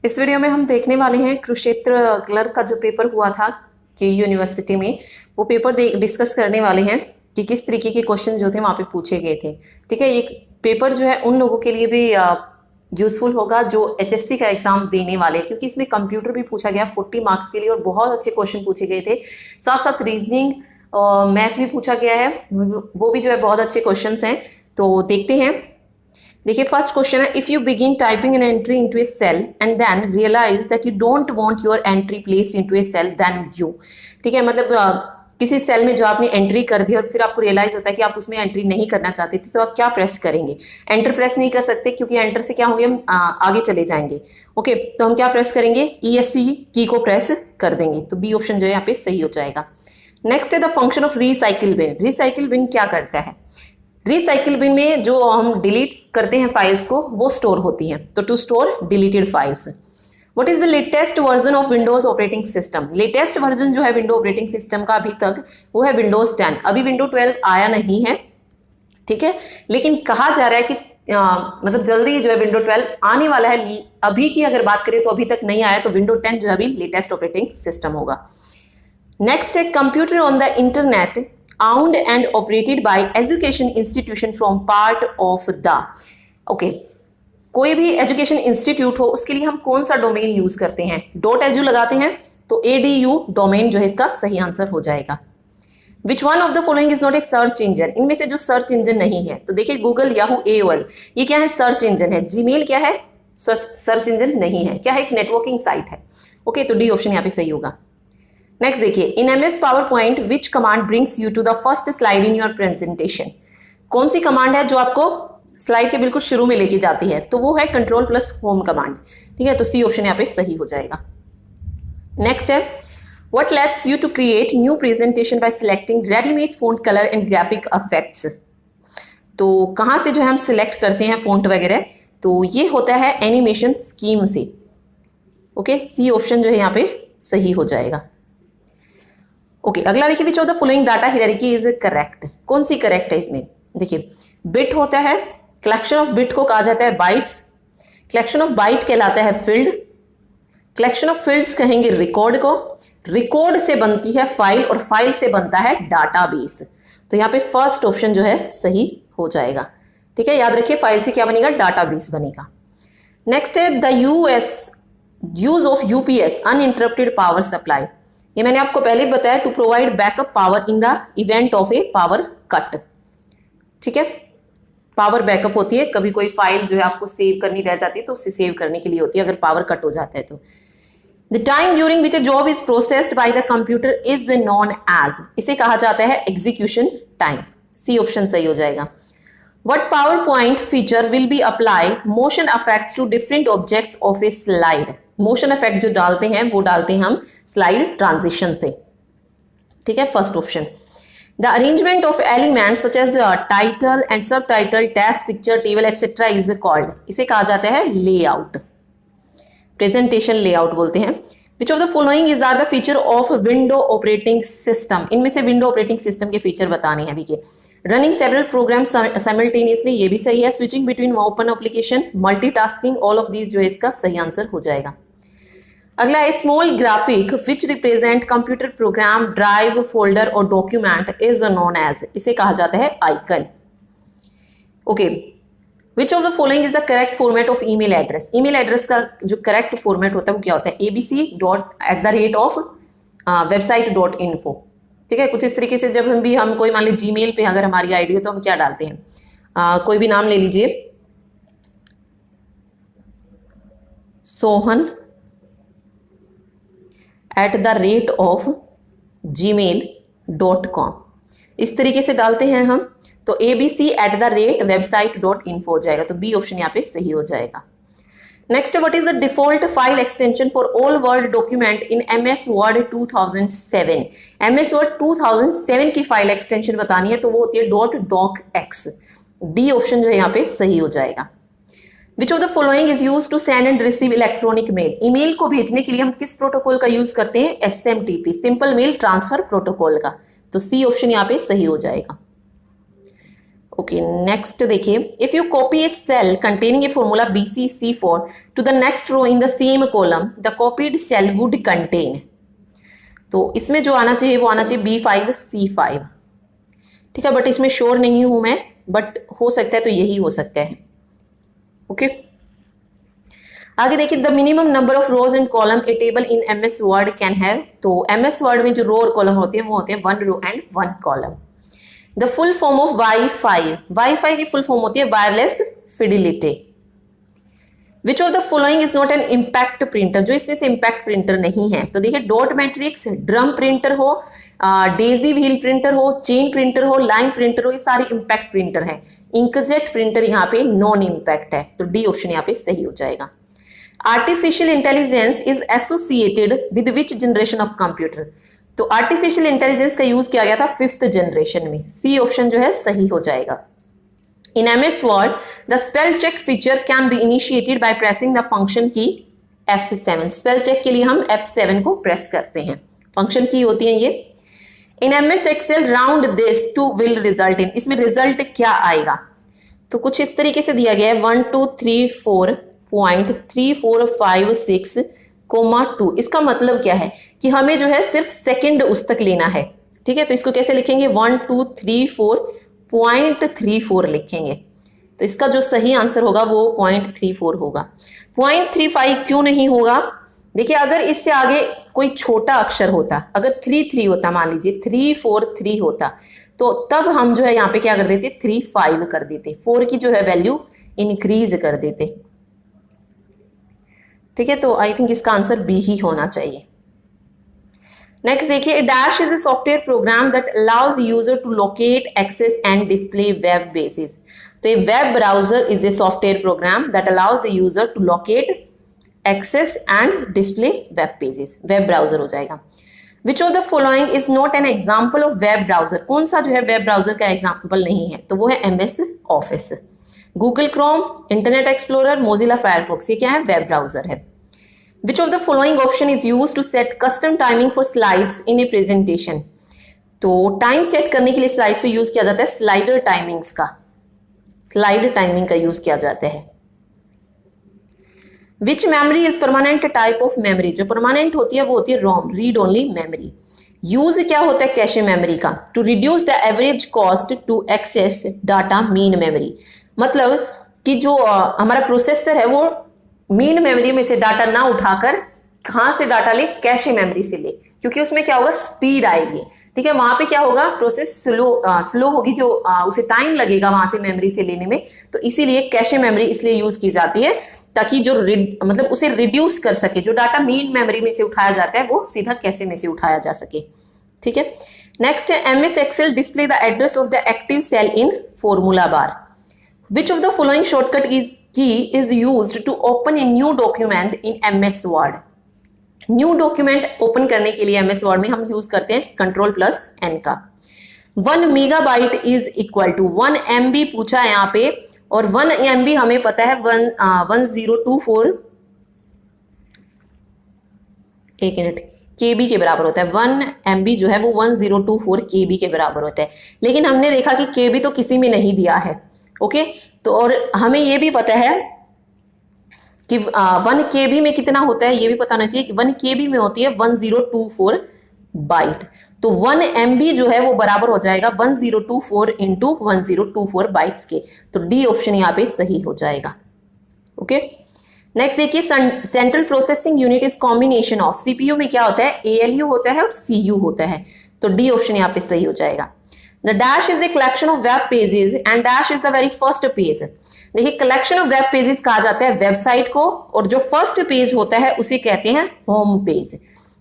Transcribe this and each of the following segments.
इस वीडियो में हम देखने वाले हैं कुरुक्षेत्र क्लर्क का जो पेपर हुआ था के यूनिवर्सिटी में, वो पेपर डिस्कस करने वाले हैं कि किस तरीके के क्वेश्चन जो थे वहाँ पे पूछे गए थे। ठीक है, ये पेपर जो है उन लोगों के लिए भी यूजफुल होगा जो एचएससी का एग्जाम देने वाले हैं, क्योंकि इसमें कंप्यूटर भी पूछा गया 40 मार्क्स के लिए और बहुत अच्छे क्वेश्चन पूछे गए थे। साथ साथ रीजनिंग मैथ भी पूछा गया है, वो भी जो है बहुत अच्छे क्वेश्चन हैं। तो देखते हैं। देखिए, फर्स्ट क्वेश्चन है, if you begin typing an entry into a cell and then realise that you don't want your entry placed into a cell then you. ठीक है, मतलब किसी सेल में जो आपने एंट्री कर दी और फिर आपको रियलाइज होता है कि आप उसमें एंट्री नहीं करना चाहते थे, तो आप क्या प्रेस करेंगे? एंटर प्रेस नहीं कर सकते, क्योंकि एंटर से क्या होंगे, हम आगे चले जाएंगे। ओके, तो हम क्या प्रेस करेंगे? ESC की को प्रेस कर देंगे। तो बी ऑप्शन जो है यहाँ पे सही हो जाएगा। नेक्स्ट है the function of recycle bin. Recycle bin क्या करता है? रिसाइकिल बिन में जो हम डिलीट करते हैं फाइल्स को, वो स्टोर होती हैं। तो to store deleted files. What is the latest version of Windows operating system? Latest version जो है विंडो ऑपरेटिंग सिस्टम का अभी तक, वो है विंडोज 10। अभी विंडो 12 आया नहीं है, ठीक है, लेकिन कहा जा रहा है कि मतलब जल्दी जो है विंडो 12 आने वाला है। अभी की अगर बात करें तो अभी तक नहीं आया, तो विंडो 10 जो है अभी लेटेस्ट ऑपरेटिंग सिस्टम होगा। नेक्स्ट है computer on the internet owned and operated by education institution from part of the। Okay, कोई भी एजुकेशन इंस्टीट्यूट हो उसके लिए हम कौन सा डोमेन यूज करते हैं? .edu लगाते हैं, तो ADU डोमेन जो है इसका सही आंसर हो जाएगा। Which one of the following is not a search engine? इनमें से जो सर्च इंजन नहीं है, तो देखिए गूगल, याहू, AOL, ये क्या है? सर्च इंजन है। जीमेल क्या है? सर्च इंजन नहीं है। क्या है? एक नेटवर्किंग साइट है। ओके, तो डी ऑप्शन यहाँ पे सही होगा। नेक्स्ट देखिए, in MS PowerPoint which command brings you to the first slide in your presentation? कौन सी कमांड है जो आपको स्लाइड के बिल्कुल शुरू में लेके जाती है? तो वो है Ctrl+Home कमांड। ठीक है, तो सी ऑप्शन यहाँ पे सही हो जाएगा। नेक्स्ट है, what lets you to create new presentation by selecting readymade font colour and graphic effects? तो कहाँ से जो है हम सिलेक्ट करते हैं फॉन्ट वगैरह? तो ये होता है एनिमेशन स्कीम से। ओके, सी ऑप्शन जो है यहाँ पे सही हो जाएगा। ओके, अगला देखिए, विच of the following data hierarchy is correct? कौन सी करेक्ट है इसमें? देखिए, बिट होता है, कलेक्शन ऑफ बिट को कहा जाता है बाइट्स, कलेक्शन ऑफ बाइट कहलाता है फील्ड, कलेक्शन ऑफ फील्ड्स कहेंगे रिकॉर्ड को, रिकॉर्ड से बनती है फाइल और फाइल से बनता है डाटाबेस। तो यहाँ पे फर्स्ट ऑप्शन जो है सही हो जाएगा। ठीक है, याद रखिए, फाइल से क्या बनेगा? डाटाबेस बनेगा। नेक्स्ट है the use of UPS uninterrupted power supply. ये मैंने आपको पहले बताया, to provide backup power in the event of a power cut. ठीक है, पावर बैकअप होती है, कभी कोई फाइल जो है आपको सेव करनी रह जाती है तो उसे सेव करने के लिए होती है अगर पावर कट हो जाता है तो। The time during which a job is processed by the computer is known as, इसे कहा जाता है एग्जीक्यूशन टाइम। सी ऑप्शन सही हो जाएगा। What PowerPoint feature will be apply motion effects to different objects of a slide? Motion effect जो डालते हैं वो डालते हैं हम स्लाइड ट्रांजिशन से। ठीक है, first option. The arrangement of elements such as title and subtitle, text, picture, table etcetera is called, इसे कहा जाता है लेआउट, प्रेजेंटेशन लेआउट बोलते हैं। Which of the following is are the feature of window operating system? इनमें से window operating system के feature बताने हैं। देखिए, रनिंग सेवरल प्रोग्राम्स साइमल्टेनियसली, ये भी सही है। Switching between open application, multitasking, all of these जो है इसका सही आंसर हो जाएगा। अगला है small graphic which represent computer program, drive, folder और डॉक्यूमेंट इज नोन एज, इसे कहा जाता है icon. Okay, which of the following is the correct format of email address? Email address का जो करेक्ट फॉर्मेट होता है वो क्या होता है? abc@website.info। ठीक है, कुछ इस तरीके से जब हम कोई मान लीजिए जीमेल पे अगर हमारी आईडी हो तो हम क्या डालते हैं? कोई भी नाम ले लीजिए, sohan@gmail.com, इस तरीके से डालते हैं हम, तो abc@website.info हो जाएगा। तो बी ऑप्शन यहाँ पे सही हो जाएगा। Next, what is the default file extension for all word document in MS Word 2007? MS Word 2007 की फाइल एक्सटेंशन बतानी है तो वो होती है .docx। डी ऑप्शन जो है यहाँ पे सही हो जाएगा। Which of the following is use to send and receive electronic mail? Email को भेजने के लिए हम किस प्रोटोकॉल का यूज करते हैं? SMTP, simple mail transfer protocol का। तो सी ऑप्शन यहाँ पे सही हो जाएगा। ओके नेक्स्ट देखिए, if you copy a cell containing a formula BCC4 to the next row in the same column, the copied cell would contain, तो इसमें जो आना चाहिए वो आना चाहिए B5C5, ठीक है, बट इसमें श्योर नहीं हूं मैं, बट हो सकता है तो यही हो सकता है। ओके आगे देखिए, the minimum number of rose and column A table in MS word can have, तो MS वर्ड में जो रो और कॉलम होते हैं वो होते हैं 1 row and 1 column. The full form of WiFi की फुल फॉर्म होती है wireless fidelity. Which of the following is not an impact printer, जो इसमें से इम्पैक्ट प्रिंटर नहीं है, तो देखिए डॉट मैट्रिक्स, ड्रम प्रिंटर हो, डेजी व्हील प्रिंटर हो, चेन प्रिंटर हो, लाइन प्रिंटर हो, ये सारे इम्पैक्ट प्रिंटर है। इंकजेट प्रिंटर यहाँ पे नॉन इम्पैक्ट है, तो डी ऑप्शन यहाँ पे सही हो जाएगा। Artificial intelligence is associated with which generation of computer, तो आर्टिफिशियल इंटेलिजेंस का यूज किया गया था 5th जनरेशन में, सी ऑप्शन जो है सही हो जाएगा। In MS Word, the spell check feature can be initiated by pressing the function key F7. Spell check के लिए हम F7 को प्रेस करते हैं, फंक्शन की होती है ये। In MS Excel, round this to will result in, इसमें रिजल्ट क्या आएगा, तो कुछ इस तरीके से दिया गया है 1234.3456, 2। इसका मतलब क्या है कि हमें जो है सिर्फ सेकंड उस तक लेना है, ठीक है, तो इसको कैसे लिखेंगे 1234.34 लिखेंगे, तो इसका जो सही आंसर होगा वो 0.34 होगा। 0.35 क्यों नहीं होगा, देखिए अगर इससे आगे कोई छोटा अक्षर होता, अगर 33 होता, मान लीजिए 343 होता, तो तब हम जो है यहाँ पे क्या कर देते 35 कर देते, 4 की जो है वैल्यू इंक्रीज कर देते, ठीक है, तो आई थिंक इसका आंसर बी ही होना चाहिए। नेक्स्ट देखिए, dash is a software program that allows user to locate, access and display web pages, तो ये web browser is a software program that allows the user to locate, access and display web pages, web browser हो जाएगा। Which of the following is not an example of web browser, कौन सा जो है web browser का example नहीं है, तो वो है MS office, Google Chrome, internet explorer, Mozilla Firefox, ये क्या है वेब ब्राउजर है। Which of the following option is used to set custom timing for slides in a presentation, तो टाइम सेट करने के लिए स्लाइड्स पे यूज किया जाता है स्लाइडर टाइमिंग्स का, स्लाइड टाइमिंग का यूज किया जाता है। Which memory is permanent type of memory, जो परमानेंट होती है वो होती है ROM, read only memory. Use क्या होता है कैशे मेमोरी का, to reduce the average cost to access data main memory, मतलब कि जो हमारा प्रोसेसर है वो मीन मेमोरी में से डाटा ना उठाकर कहां से डाटा ले, कैशे मेमोरी से ले, क्योंकि उसमें क्या होगा स्पीड आएगी, ठीक है, वहां पे क्या होगा प्रोसेस स्लो होगी, जो उसे टाइम लगेगा वहां से मेमोरी से लेने में, तो इसीलिए कैशे मेमोरी इसलिए यूज की जाती है ताकि जो मतलब उसे रिड्यूस कर सके, जो डाटा मीन मेमोरी में से उठाया जाता है वो सीधा कैशे में से उठाया जा सके, ठीक है। नेक्स्ट है MS Excel display the address of the active cell in formula bar, Which of the following shortcut key is used to open a new document in MS Word? New document open करने के लिए MS Word में हम use करते हैं Ctrl+N का। 1 megabyte is equal to 1 MB पूछा है यहाँ पे, और 1 MB हमें पता है 1024 एक मिनट KB के बराबर होता है, 1 MB जो है वो 1024 KB के बराबर होता है, लेकिन हमने देखा कि KB तो किसी में नहीं दिया है, ओके, तो और हमें ये भी पता है कि 1 KB में कितना होता है, ये भी पता होना चाहिए कि 1 KB में होती है 1024 बाइट, तो 1 MB जो है वो बराबर हो जाएगा 1024 इंटू 1024 बाइट्स के, तो डी ऑप्शन यहाँ पे सही हो जाएगा। ओके नेक्स्ट देखिए, central processing unit is combination of, CPU में क्या होता है ALU होता है और CU होता है, तो डी ऑप्शन यहाँ पे सही हो जाएगा। The dash is a collection of web pages and dash is the very first page, देखिए कलेक्शन ऑफ वेब पेजेस कहा जाता है वेबसाइट को, और जो फर्स्ट पेज होता है उसे कहते हैं होम पेज,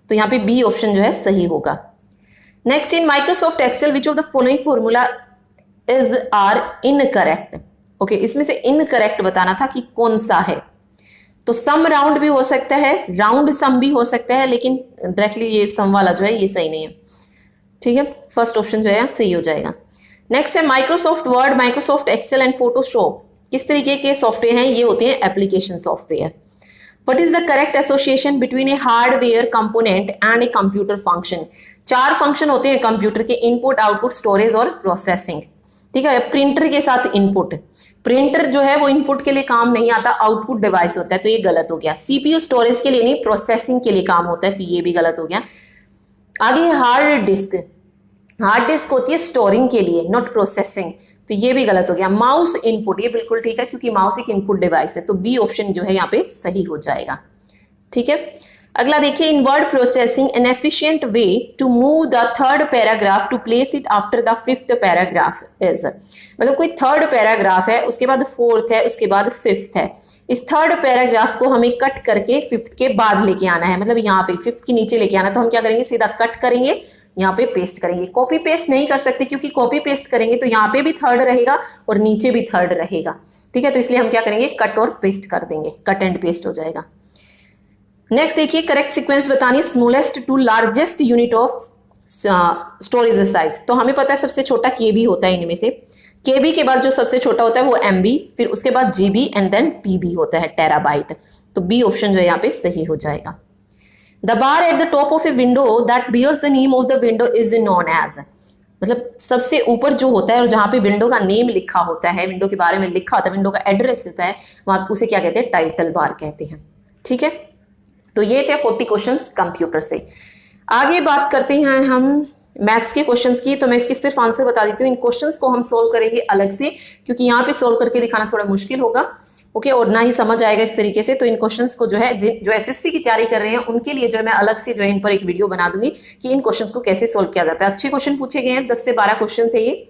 तो यहाँ पे बी ऑप्शन जो है सही होगा। Next, in Microsoft Excel which of the following formula is are incorrect, okay, इसमें से इनकरेक्ट बताना था कि कौन सा है, तो सम राउंड भी हो सकता है, राउंड सम भी हो सकता है, लेकिन डायरेक्टली ये सम वाला जो है ये सही नहीं है, ठीक है, फर्स्ट ऑप्शन जो है सही हो जाएगा। नेक्स्ट है Microsoft Word, Microsoft Excel and Photoshop किस तरीके के सॉफ्टवेयर हैं, ये होते हैं application software. What is the correct association between a hardware component and a computer function, 4 function होते हैं कंप्यूटर के, इनपुट, आउटपुट, स्टोरेज और प्रोसेसिंग, ठीक है। प्रिंटर के साथ इनपुट, प्रिंटर जो है वो इनपुट के लिए काम नहीं आता, आउटपुट डिवाइस होता है, तो ये गलत हो गया। सीपीयू स्टोरेज के लिए नहीं, प्रोसेसिंग के लिए काम होता है, तो ये भी गलत हो गया। आगे हार्ड डिस्क, हार्ड डिस्क होती है स्टोरिंग के लिए, नॉट प्रोसेसिंग, तो ये भी गलत हो गया। माउस इनपुट, ये बिल्कुल ठीक है क्योंकि माउस एक इनपुट डिवाइस है, तो बी ऑप्शन जो है यहाँ पे सही हो जाएगा। ठीक है। अगला देखिए, in word processing an efficient way to move the third paragraph to place it after the fifth paragraph is, मतलब कोई थर्ड पैराग्राफ है, उसके बाद फोर्थ है, उसके बाद फिफ्थ है, इस थर्ड पैराग्राफ को हमें कट करके फिफ्थ के बाद लेके आना है, मतलब यहाँ पे फिफ्थ के नीचे लेके आना, तो हम क्या करेंगे, सीधा कट करेंगे, यहाँ पे पेस्ट करेंगे। कॉपी पेस्ट नहीं कर सकते क्योंकि कॉपी पेस्ट करेंगे तो यहाँ पे भी थर्ड रहेगा और नीचे भी थर्ड रहेगा, ठीक है, तो इसलिए हम क्या करेंगे, कट और पेस्ट कर देंगे, कट एंड पेस्ट हो जाएगा। नेक्स्ट देखिए, करेक्ट सीक्वेंस बतानी, smallest to largest unit of storage size, तो हमें पता है सबसे छोटा केबी होता है इनमें से, केबी के बाद जो सबसे छोटा होता है वो एमबी, फिर उसके बाद जीबी एंड देन टीबी होता है, टेराबाइट, तो बी ऑप्शन जो है यहाँ पे सही हो जाएगा। The bar at the top of a window that bears the name of the window is known as, मतलब सबसे ऊपर जो होता है और जहां पे विंडो का नेम लिखा होता है, विंडो के बारे में लिखा होता है, विंडो का एड्रेस होता है, वहां उसे क्या कहते हैं, टाइटल बार कहते हैं। ठीक है, तो ये थे 40 क्वेश्चंस कंप्यूटर से। आगे बात करते हैं हम मैथ्स के क्वेश्चंस की, तो मैं इसके सिर्फ आंसर बता देती हूँ, इन क्वेश्चंस को हम सोल्व करेंगे अलग से क्योंकि यहाँ पे सोल्व करके दिखाना थोड़ा मुश्किल होगा, ओके, और ना ही समझ आएगा इस तरीके से, तो इन क्वेश्चंस को जो है जो HSC की तैयारी कर रहे हैं उनके लिए जो है मैं अलग से जो है इन पर एक वीडियो बना दूंगी कि इन क्वेश्चंस को कैसे सोल्व किया जाता है। अच्छे क्वेश्चन पूछे गए हैं, 10 से 12 क्वेश्चन थे ये।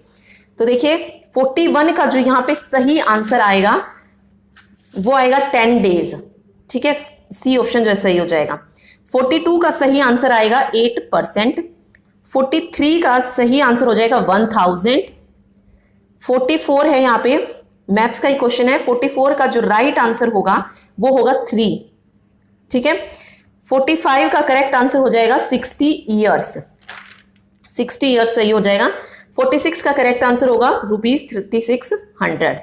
तो देखिए 41 का जो यहाँ पे सही आंसर आएगा वो आएगा 10 डेज, ठीक है, सी ऑप्शन जो है सही हो जाएगा। 42 का सही आंसर आएगा 8%, 43 का सही आंसर हो जाएगा 1000, 44 है यहाँ पे मैथ्स का ही क्वेश्चन है, 44 का जो राइट आंसर होगा वो होगा 3, ठीक है। 45 का करेक्ट आंसर हो जाएगा 60 ईयर्स, 60 ईयर्स सही हो जाएगा। 46 का करेक्ट आंसर होगा ₹3600।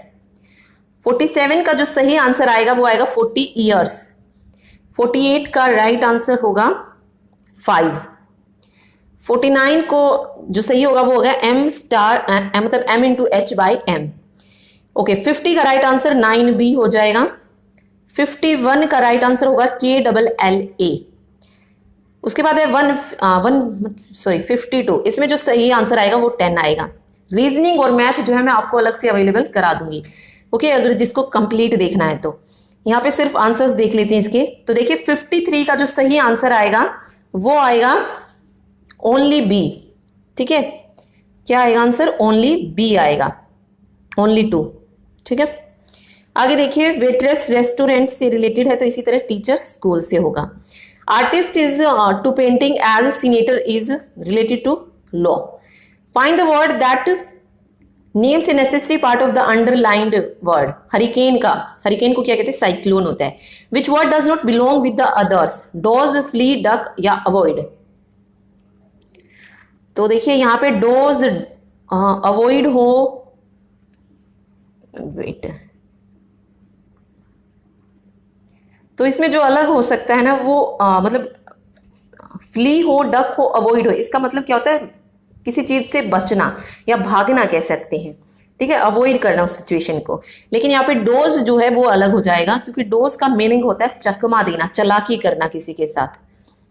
47 का जो सही आंसर आएगा वो आएगा 40 ईयर्स। 48 का राइट आंसर होगा 5। 49 को जो सही होगा वो होगा m स्टार मतलब m into H by M, okay. 50 का राइट आंसर 9B हो जाएगा। 51 का राइट आंसर होगा KLLA। उसके बाद है 52, इसमें जो सही आंसर आएगा वो 10 आएगा। रीजनिंग और मैथ जो है मैं आपको अलग से अवेलेबल करा दूंगी, ओके, अगर जिसको कंप्लीट देखना है तो। यहाँ पे सिर्फ आंसर्स देख लेते हैं इसके, तो देखिए 53 का जो सही आंसर आएगा वो आएगा ओनली बी, ठीक है, क्या आएगा आंसर, ओनली बी आएगा, ओनली 2, ठीक है। आगे देखिए वेट्रेस रेस्टोरेंट से रिलेटेड है, तो इसी तरह टीचर स्कूल से होगा। Artist is to painting as senator is related to law. Find the word that names a necessary part of the underlined word. Hurricane को क्या कहते हैं, साइक्लोन होता है। Which word does not belong with the others, dodge, flee, duck या avoid. तो देखिए यहाँ पे डोज अवॉइड हो, वेट, तो इसमें जो अलग हो सकता है ना वो मतलब फ्ली हो, डक हो, अवॉइड हो, इसका मतलब क्या होता है, किसी चीज से बचना या भागना कह सकते हैं, ठीक है, अवॉइड करना उस सिचुएशन को। लेकिन यहाँ पे डोज जो है वो अलग हो जाएगा क्योंकि डोज का मीनिंग होता है चकमा देना, चालाकी करना किसी के साथ,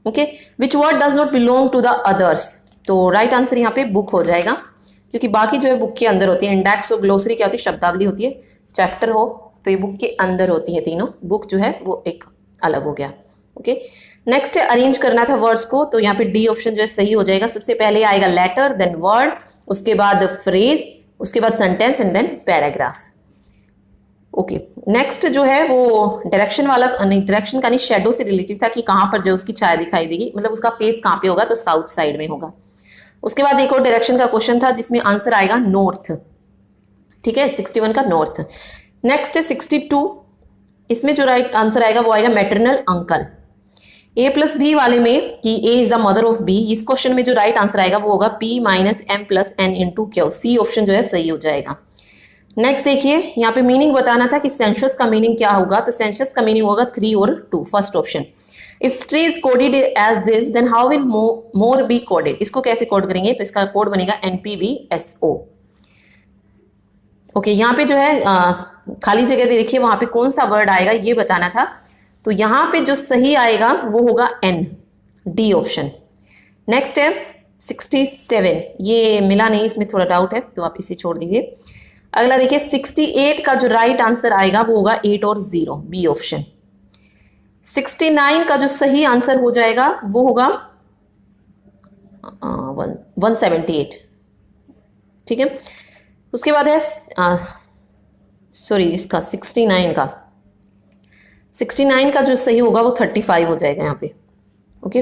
okay. Which word does not belong to the others, तो राइट आंसर यहाँ पे बुक हो जाएगा क्योंकि बाकी जो है बुक के अंदर होती है। इंडेक्स और ग्लोसरी क्या होती है, शब्दावली होती है, चैप्टर हो तो ये बुक के अंदर होती है तीनों, बुक जो है वो एक अलग हो गया, ओके। नेक्स्ट है अरेंज करना था वर्ड्स को, तो यहाँ पे डी ऑप्शन जो है सही हो जाएगा। सबसे पहले आएगा लेटर, देन वर्ड, उसके बाद फ्रेज, उसके बाद sentence and then paragraph, okay. Next जो है वो डायरेक्शन वाला, डायरेक्शन का नहीं, शेडो से रिलेटेड था कि कहाँ पर जो उसकी छाया दिखाई देगी, मतलब उसका फेस कहाँ पे होगा, तो साउथ साइड में होगा। उसके बाद एक और डायरेक्शन का क्वेश्चन था जिसमें आंसर आएगा नॉर्थ, ठीक है, 61 का नॉर्थ। नेक्स्ट है 62, इसमें जो राइट आंसर आएगा वो आएगा मैटरनल अंकल। A+B वाले में कि A is the mother of B, इस क्वेश्चन में जो राइट आंसर आएगा वो होगा P - M+N × Q, सी ऑप्शन जो है सही हो जाएगा। नेक्स्ट देखिए यहाँ पे मीनिंग बताना था कि सेंसस का मीनिंग क्या होगा, तो सेंसस का मीनिंग होगा 3 और 2, first option. If tree is coded as this then how will more be coded, इसको कैसे कोड करेंगे, तो इसका कोड बनेगा NPVSO। ओके, यहाँ पे जो है खाली जगह दे रखी है, वहां पे कौन सा वर्ड आएगा ये बताना था। तो यहाँ पे जो सही आएगा वो होगा एन, डी ऑप्शन। नेक्स्ट है 67, ये मिला नहीं, इसमें थोड़ा डाउट है तो आप इसे छोड़ दीजिए। अगला देखिए 68 का जो राइट आंसर आएगा वो होगा 8 और 0, बी ऑप्शन। 69 का जो सही आंसर हो जाएगा वो होगा 178, ठीक है। उसके बाद है सॉरी इसका 69 का जो सही होगा वो 35 हो जाएगा यहाँ पे, ओके।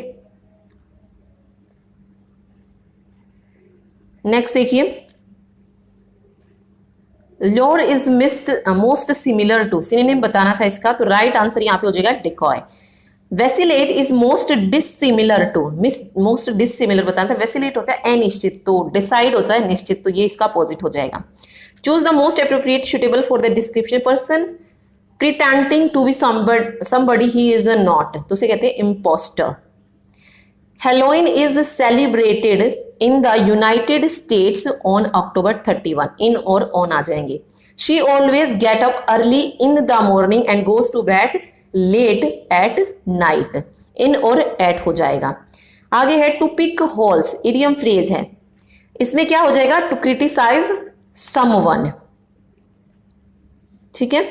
नेक्स्ट देखिए, lore is most similar to, synonym बताना था इसका, तो राइट आंसर यहाँ पे हो जाएगा decoy. Vacillate is most dissimilar to, most dissimilar बताना था, वेसिलेट होता है अनिश्चित, तो डिसाइड होता है निश्चित, तो ये इसका अपोजिट हो जाएगा। Choose the most appropriate suitable for the description, person pretending to be somebody he is a not, तो उसे कहते हैं impostor. Halloween is celebrated in the United States on October 31, in और ऑन आ जाएंगे। She always get up early in the morning and goes to bed late at night, in और at हो जाएगा। आगे है to pick holes, idiom phrase है, इसमें क्या हो जाएगा, टू क्रिटिसाइज समवन, ठीक है।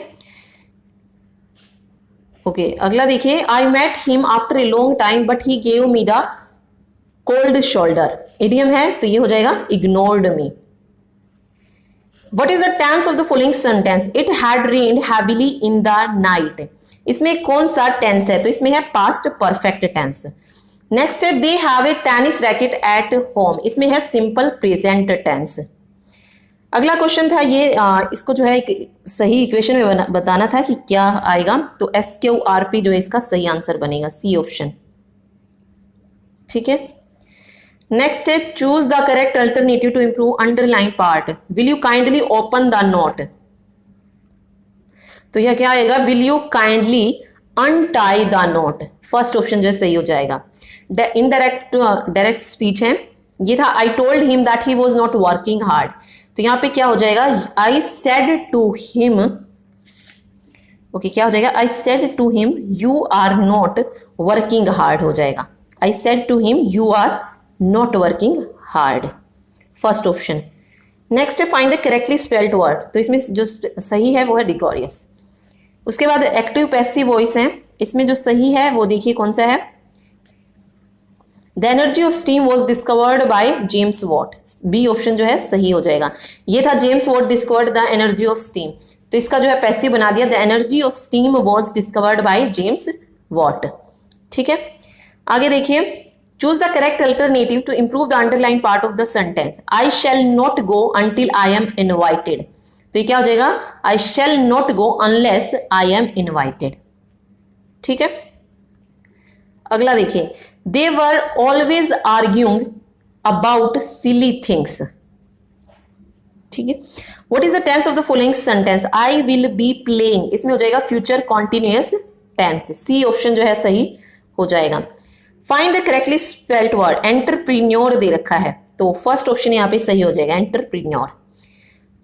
ओके, अगला देखिए, I met him after a long time but he gave me the cold shoulder, idiom है तो ये हो जाएगा ignored me. What is the tense of the following sentence? It had rained heavily in the night. इसमें कौन सा tense है, तो इसमें है पास्ट परफेक्ट टेंस। नेक्स्ट है they have a tennis racket at home, इसमें है सिंपल प्रेजेंट टेंस। अगला क्वेश्चन था ये, इसको जो है एक सही इक्वेशन में बताना था कि क्या आएगा, तो SQRP जो है इसका सही आंसर बनेगा, सी ऑप्शन, ठीक है। नेक्स्ट है choose the correct alternative to improve underline part, will you kindly open the note, तो यह क्या आएगा, will you kindly untie the note, first option जो है सही हो जाएगा। डायरेक्ट स्पीच है, ये था I told him that he was not working hard, तो यहां पे क्या हो जाएगा, I said to him, okay क्या हो जाएगा, I said to him you are not working hard हो जाएगा, I said to him you are not working hard, first option. Next है find the correctly spelled word, तो इसमें जो सही है वो है डिकोरियस। उसके बाद एक्टिव पैसिव वॉइस है, इसमें जो सही है वो देखिए कौन सा है, the energy of steam was discovered by James Watt, B option जो है सही हो जाएगा। ये था James Watt discovered the energy of steam, तो इसका जो है पैसिव बना दिया, the energy of steam was discovered by James Watt, ठीक है। आगे देखिए, choose the correct alternative to improve the underline part of the sentence, I shall not go until I am invited, तो ये क्या हो जाएगा, I shall not go unless I am invited, ठीक है। अगला देखिए, they were always arguing about silly things, ठीक है। What is the tense of the following sentence, I will be playing, इसमें हो जाएगा future continuous tense, C option जो है सही हो जाएगा। Find the correctly spelled word, entrepreneur दे रखा है, तो फर्स्ट ऑप्शन यहाँ पे सही हो जाएगा, entrepreneur.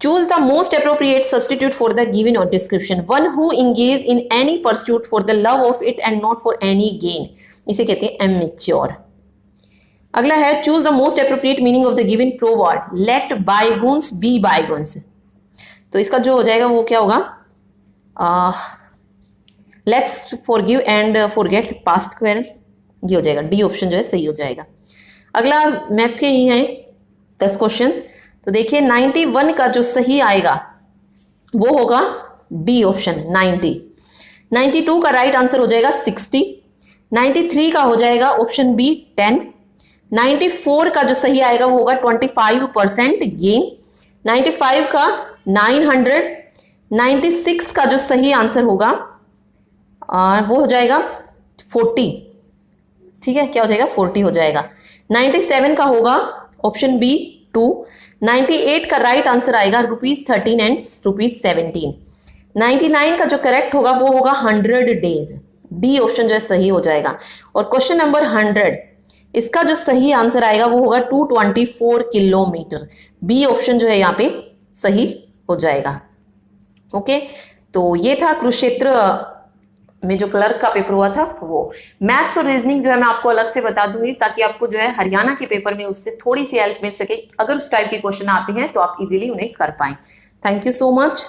Choose the most appropriate substitute for the given और description, one who engage in any pursuit for the love of it and not for any gain, इसे कहते हैं एमेच्योर। अगला है choose the most appropriate meaning of the given proverb, let bygones be bygones, तो इसका जो हो जाएगा वो क्या होगा, let's forgive and forget past quarrel, ये हो जाएगा, डी ऑप्शन जो है सही हो जाएगा। अगला मैथ्स के ही है 10 क्वेश्चन, तो देखिए 91 का जो सही आएगा वो होगा डी ऑप्शन 90, 92 का राइट आंसर हो जाएगा 60, 93 का हो जाएगा ऑप्शन बी 10, 94 का जो सही आएगा वो होगा 25% गेन, 95 का 900, 96 का जो सही आंसर होगा वो हो जाएगा 40, ठीक है, क्या हो जाएगा 40 हो जाएगा। 97 का होगा ऑप्शन बी 2, 98 का राइट आंसर आएगा ₹13 एंड ₹17, 99 का जो करेक्ट होगा वो होगा 100 डेज, डी ऑप्शन जो है सही हो जाएगा। और क्वेश्चन नंबर 100, इसका जो सही आंसर आएगा वो होगा 224 किलोमीटर, बी ऑप्शन जो है यहाँ पे सही हो जाएगा। ओके, तो ये था कुरुक्षेत्र में जो क्लर्क का पेपर हुआ था वो। मैथ्स और रीजनिंग जो है मैं आपको अलग से बता दूंगी, ताकि आपको जो है हरियाणा के पेपर में उससे थोड़ी सी हेल्प मिल सके। अगर उस टाइप के क्वेश्चन आते हैं तो आप इजीली उन्हें कर पाएं। Thank you so much.